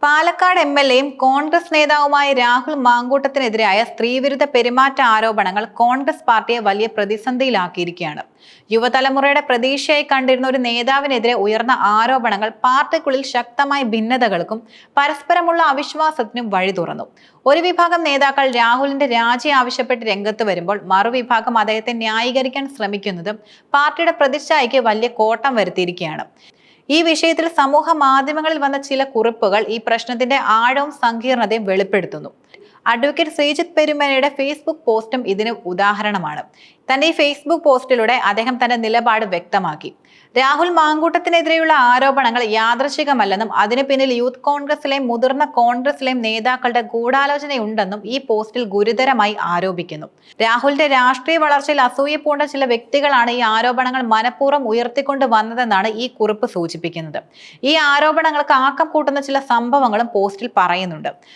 പാലക്കാട് എം.എൽ.എയും കോൺഗ്രസ് നേതാവുമായ രാഹുൽ മാങ്കൂട്ടത്തിനെതിരായ സ്ത്രീവിരുദ്ധ പെരുമാറ്റ ആരോപണങ്ങൾ കോൺഗ്രസ് പാർട്ടിയെ വലിയ പ്രതിസന്ധിയിലാക്കിയിരിക്കുകയാണ്. യുവതലമുറയുടെ പ്രതീക്ഷയായി കണ്ടിരുന്ന ഒരു നേതാവിനെതിരെ ഉയർന്ന ആരോപണങ്ങൾ പാർട്ടിക്കുള്ളിൽ ശക്തമായ ഭിന്നതകൾക്കും പരസ്പരമുള്ള അവിശ്വാസത്തിനും വഴി തുറന്നു. ഒരു വിഭാഗം നേതാക്കൾ രാഹുലിന്റെ രാജി ആവശ്യപ്പെട്ട് രംഗത്ത് വരുമ്പോൾ മറുവിഭാഗം അദ്ദേഹത്തെ ന്യായീകരിക്കാൻ ശ്രമിക്കുന്നതും പാർട്ടിയുടെ പ്രതിച്ഛായയ്ക്ക് വലിയ കോട്ടം വരുത്തിയിരിക്കുകയാണ്. ഈ വിഷയത്തിൽ സമൂഹ മാധ്യമങ്ങളിൽ വന്ന ചില കുറിപ്പുകൾ ഈ പ്രശ്നത്തിന്റെ ആഴവും സങ്കീർണതയും വെളിപ്പെടുത്തുന്നു. അഡ്വക്കേറ്റ് ശ്രീജിത്ത് പെരുമനയുടെ ഫേസ്ബുക്ക് പോസ്റ്റും ഇതിന് ഉദാഹരണമാണ്. തന്റെ ഈ ഫേസ്ബുക്ക് പോസ്റ്റിലൂടെ അദ്ദേഹം തന്റെ നിലപാട് വ്യക്തമാക്കി. രാഹുൽ മാങ്കൂട്ടത്തിനെതിരെയുള്ള ആരോപണങ്ങൾ യാദൃച്ഛികമല്ലെന്നും അതിനു പിന്നിൽ യൂത്ത് കോൺഗ്രസിലെയും മുതിർന്ന കോൺഗ്രസിലെയും നേതാക്കളുടെ ഗൂഢാലോചനയുണ്ടെന്നും ഈ പോസ്റ്റിൽ ഗുരുതരമായി ആരോപിക്കുന്നു. രാഹുലിന്റെ രാഷ്ട്രീയ വളർച്ചയിൽ അസൂയ പൂണ്ട ചില വ്യക്തികളാണ് ഈ ആരോപണങ്ങൾ മനഃപൂർവ്വം ഉയർത്തിക്കൊണ്ട് വന്നതെന്നാണ് ഈ കുറിപ്പ് സൂചിപ്പിക്കുന്നത്. ഈ ആരോപണങ്ങൾക്ക് ആക്കം കൂട്ടുന്ന ചില സംഭവങ്ങളും പോസ്റ്റിൽ പറയുന്നുണ്ട്.